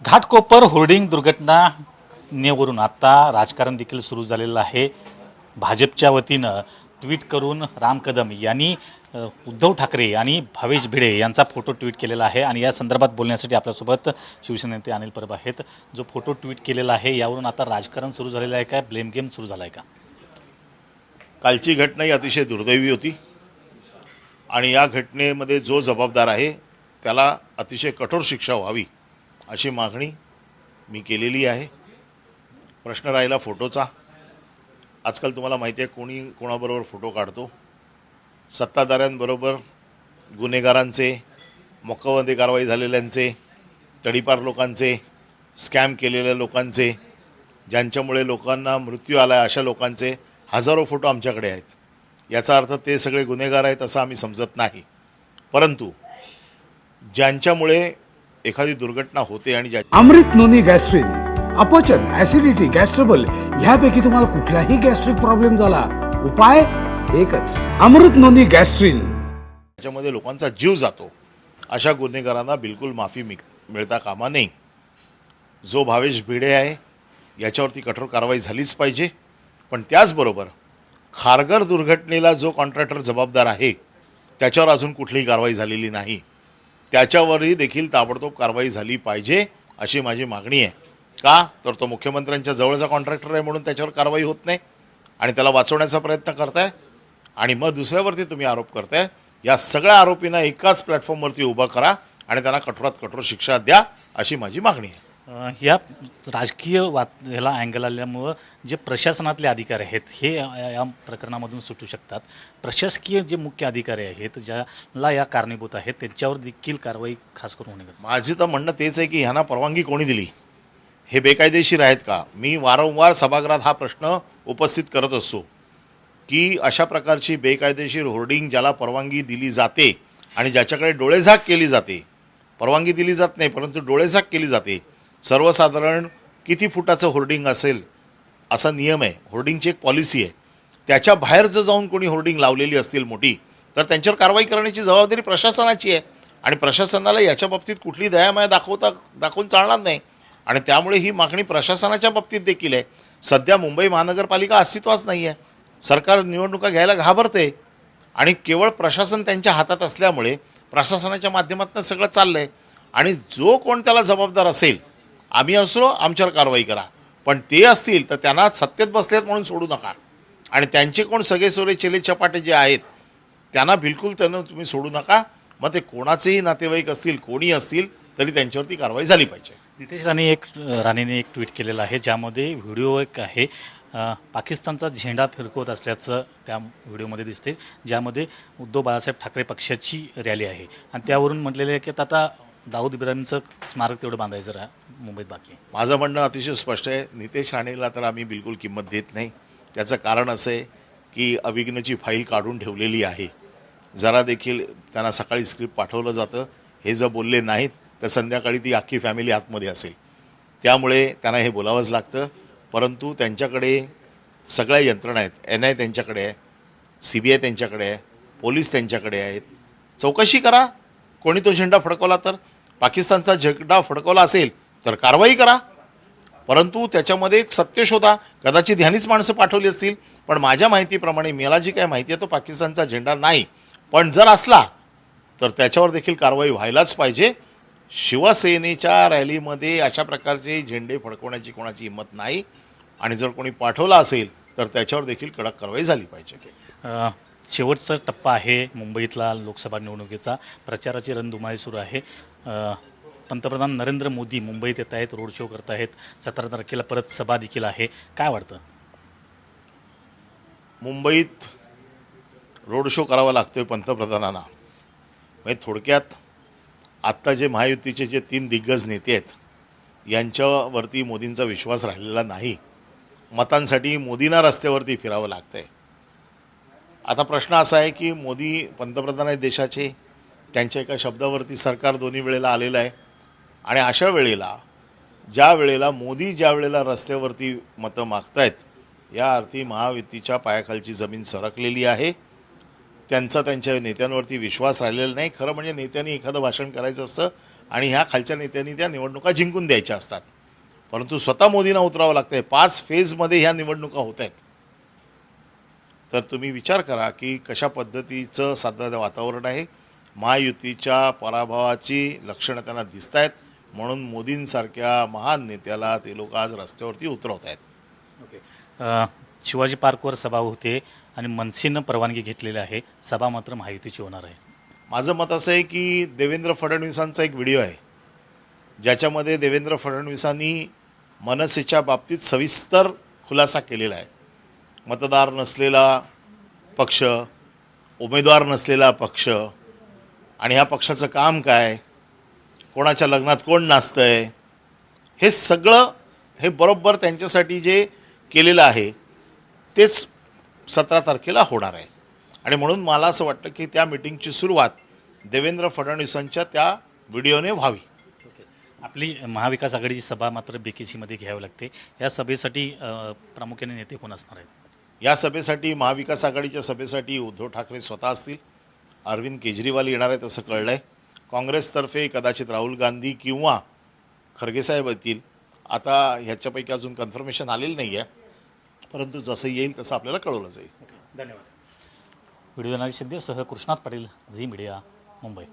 Ghatkopar hoarding दुर्घटनेवरून आता राजकारण देखील सुरू झालेलं आहे। भाजपच्या वतीनं ट्विट करून राम कदम यांनी उद्धव ठाकरे आणि भावेश भिडे यांचा फोटो ट्विट केलेला आहे आणि या संदर्भात बोलण्यासाठी आपल्यासोबत शिवसेना नेते अनिल परब आहेत। जो फोटो ट्विट केलेला आहे यावरून आता राजकारण सुरू झालेलं आहे का, ब्लेम गेम सुरू झाला आहे का? कालची घटना ही अतिशय दुर्दैवी होती आणि या घटनेमध्ये जो जबाबदार आहे त्याला अतिशय कठोर शिक्षा व्हावी अशी मागणी मी केलेली आहे। प्रश्न राहिला फोटोचा। आजकाल तुम्हाला माहिती आहे कोणी कोणाबरोबर फोटो काढतो। सत्ताधाऱ्यांबरोबर गुन्हेगारांचे, मोक्कामध्ये कारवाई झालेल्यांचे, तडीपार लोकांचे, स्कॅम केलेल्या लोकांचे, ज्यांच्यामुळे लोकांना मृत्यू आला अशा लोकांचे हजारो फोटो आमच्याकडे आहेत। याचा अर्थ ते सगळे गुन्हेगार आहेत असं आम्ही समजत नाही, परंतु ज्यांच्यामुळे एखादी दुर्घटना होते आणि अमृत नोनी गॅस्ट्रिन, अपचन, ऍसिडिटी, गॅस्ट्रबल ह्यापैकी तुम्हाला कुठलाही गॅस्ट्रिक प्रॉब्लेम झाला, उपाय एकच, अमृत नोनी गॅस्ट्रिन। त्याच्यामध्ये लोकांचा जीव जातो अशा गुन्हेगारांना बिलकुल माफी मिळता कामा नये। जो भावेश भिडे आहे याच्यावरती कठोर कारवाई झालीच पाहिजे, पण त्याचबरोबर खारघर दुर्घटनेला जो कॉन्ट्रॅक्टर जबाबदार आहे त्याच्यावर अजून कुठलीही कारवाई झालेली नाही, त्याच्यावरही देखील ताबडतोब कारवाई झाली पाहिजे अशी माझी मागणी आहे। का तर तो मुख्यमंत्र्यांच्या जवळचा कॉन्ट्रॅक्टर आहे म्हणून त्याच्यावर कारवाई होत नाही आणि त्याला वाचवण्याचा प्रयत्न करताय आणि मग दुसऱ्यावरती तुम्ही आरोप करताय। या सगळ्या आरोपींना एकाच प्लॅटफॉर्मवरती उभा करा आणि त्यांना कठोरात कठोर शिक्षा द्या अशी माझी मागणी आहे। या राजकीय ह्याला अँगल आल्यामुळं जे प्रशासनातले अधिकारी आहेत हे या प्रकरणामधून सुटू शकतात। प्रशासकीय जे मुख्य अधिकारी आहेत ज्याला या कारणीभूत आहेत त्यांच्यावर देखील कारवाई खास करून होणे गरजेचे। माझी तर म्हणणं तेच आहे की ह्यांना परवानगी कोणी दिली, हे बेकायदेशीर आहेत का? मी वारंवार सभागृहात हा प्रश्न उपस्थित करत असतो की अशा प्रकारची बेकायदेशीर होर्डिंग ज्याला परवानगी दिली जाते आणि ज्याच्याकडे डोळेझाक केली जाते, परवानगी दिली जात नाही परंतु डोळेझाक केली जाते, सर्वसाधारण किती फुटाचं होर्डिंग असेल असा नियम आहे, होर्डिंगची एक पॉलिसी आहे, त्याच्या बाहेर जर जाऊन कोणी होर्डिंग लावलेली असतील मोठी तर त्यांच्यावर कारवाई करण्याची जबाबदारी प्रशासनाची आहे आणि प्रशासनाला याच्या बाबतीत कुठली दयामाया दाखवून चालणार नाही आणि त्यामुळे ही मागणी प्रशासनाच्या बाबतीत देखील आहे। सध्या मुंबई महानगरपालिका अस्तित्वात नाही आहे, सरकार निवडणुका घ्यायला घाबरते आणि केवळ प्रशासन त्यांच्या हातात असल्यामुळे प्रशासनाच्या माध्यमातून सगळं चाललं आहे आणि जो कोण त्याला जबाबदार असेल, आम्ही असलो आमच्यावर कारवाई करा, पण ते असतील तर त्यांना सत्तेत बसलेत म्हणून सोडू नका आणि त्यांचे कोण सगळे सोरे चेले चपाटे जे आहेत त्यांना बिलकुल त्यांना तुम्ही सोडू नका। मग ते कोणाचेही नातेवाईक असतील, कोणी असतील तरी त्यांच्यावरती कारवाई झाली पाहिजे। नितेश राणेने एक ट्विट केलेलं आहे ज्यामध्ये व्हिडिओ एक आहे, पाकिस्तानचा झेंडा फिरकवत असल्याचं त्या व्हिडिओमध्ये दिसते, ज्यामध्ये उद्धव बाळासाहेब ठाकरे पक्षाची रॅली आहे आणि त्यावरून म्हटलेलं आहे की आता दाऊद इब्राहिमचं स्मारक तेवढं बांधायचं मुंबईत बाकी आहे। माझं म्हणणं अतिशय स्पष्ट आहे, नितेश राणेला तर आम्ही बिलकुल किंमत देत नाही। त्याचं कारण असं आहे की अविघ्नची फाईल काढून ठेवलेली आहे, जरा देखील त्यांना सकाळी स्क्रिप्ट पाठवलं जातं, हे जर बोलले नाहीत तर संध्याकाळी ती अख्खी फॅमिली आतमध्ये असेल, त्यामुळे त्यांना हे बोलावंच लागतं। परंतु त्यांच्याकडे सगळ्या यंत्रणा आहेत, NI त्यांच्याकडे आहे, CBI त्यांच्याकडे आहे, पोलीस त्यांच्याकडे आहेत, चौकशी करा। कोणी तो झेंडा फडकवला तर, पाकिस्तानचा झेंडा फडकवला असेल तर कारवाई करा, परंतु त्याच्यामध्ये एक सत्य शोधा। कदाचित ह्यांनीच माणसं पाठवली असतील, पण माझ्या माहितीप्रमाणे मला जी काय माहिती आहे तो पाकिस्तानचा झेंडा नाही, पण जर असला तर त्याच्यावर देखील कारवाई व्हायलाच पाहिजे। शिवसेनेच्या रॅलीमध्ये अशा प्रकारचे झेंडे फडकवण्याची कोणाची हिंमत नाही आणि जर कोणी पाठवला असेल तर त्याच्यावर देखील कडक कारवाई झाली पाहिजे। शेवटचा टप्पा आहे मुंबईतला लोकसभा निवडणुकीचा, प्रचाराची रणधुमाळी सुरू आहे। पंतप्रधान नरेंद्र मोदी मुंबईत येत आहेत, रोड शो करत आहेत, 17 तारखेला परत सभा देखील आहे, काय वाटतं? मुंबईत रोड शो करावा लागतोय पंतप्रधानांना, म्हणजे थोडक्यात आत्ता जे महायुतीचे जे 3 दिग्गज नेते आहेत यांच्यावरती मोदींचा विश्वास राहिलेला नाही, मतांसाठी मोदींना रस्त्यावरती फिरावं लागतं आहे। आता प्रश्न असा आहे की मोदी पंतप्रधान आहेत देशाचे, त्यांच्या एका शब्दावरती सरकार दोन्ही वेळेला आलेलं आहे आणि अशा वेळेला ज्या वेळेला रस्त्यावरती मतं मागतायत या अर्थी महायुतीच्या पायाखालची जमीन सरकलेली आहे, त्यांचा त्यांच्या नेत्यांवरती विश्वास राहिलेला नाही। खरं म्हणजे नेत्यांनी एखादं भाषण करायचं असतं आणि ह्या खालच्या नेत्यांनी त्या निवडणुका जिंकून द्यायच्या असतात. परंतु स्वतः मोदींना उतरावं लागतंय. 5 फेजमध्ये ह्या निवडणुका होत आहेत. तर तुम्ही विचार करा की कशा पद्धतीचं सध्या वातावरण आहे. महायुतीच्या पराभवाची लक्षणं त्यांना दिसत आहेत. म्हणून मोदींसारख्या महान नेत्याला ते लोक आज रस्त्यावरती उतरवत आहेत. शिवाजी पार्कवर सभा होते आणि मनसेनं परवानगी घेतलेली आहे. सभा मात्र महायुतीची होणार आहे. माझं मत असं आहे की देवेंद्र फडणवीसांचा एक व्हिडिओ आहे ज्याच्यामध्ये देवेंद्र फडणवीसांनी मनसेच्या बाबतीत सविस्तर खुलासा केलेला आहे. मतदार नसलेला पक्ष, उमेदवार नसलेला पक्ष आणि ह्या पक्षाचं काम काय, कोणाच्या लग्नात कोण नाचतंय, हे सगळं हे बरोबर त्यांच्यासाठी जे केलेलं आहे तेच 17 तारखेला होणार आहे. आणि म्हणून मला असं वाटतं की त्या मीटिंगची सुरुवात देवेंद्र फडणवीसांच्या त्या व्हिडिओने व्हावी. आपली महाविकास आघाडीची सभा मात्र BKCमध्ये घ्यावी लागते. या सभेसाठी प्रामुख्याने नेते कोण असणार आहेत? या सभेसाठी महाविकास आघाडीच्या सभेसाठी उद्धव ठाकरे स्वतः असतील. अरविंद केजरीवाल येणार आहेत असं कळलं आहे. काँग्रेसतर्फे कदाचित राहुल गांधी किंवा खरगेसाहेब येतील. आता ह्याच्यापैकी अजून कन्फर्मेशन आलेलं नाही आहे, परंतु जसं येईल तसं आपल्याला कळवलं जाईल. धन्यवाद. व्हिडिओ जर्नलिस्ट सिद्धेशसह कृष्णात पाटील, झी मीडिया, मुंबई.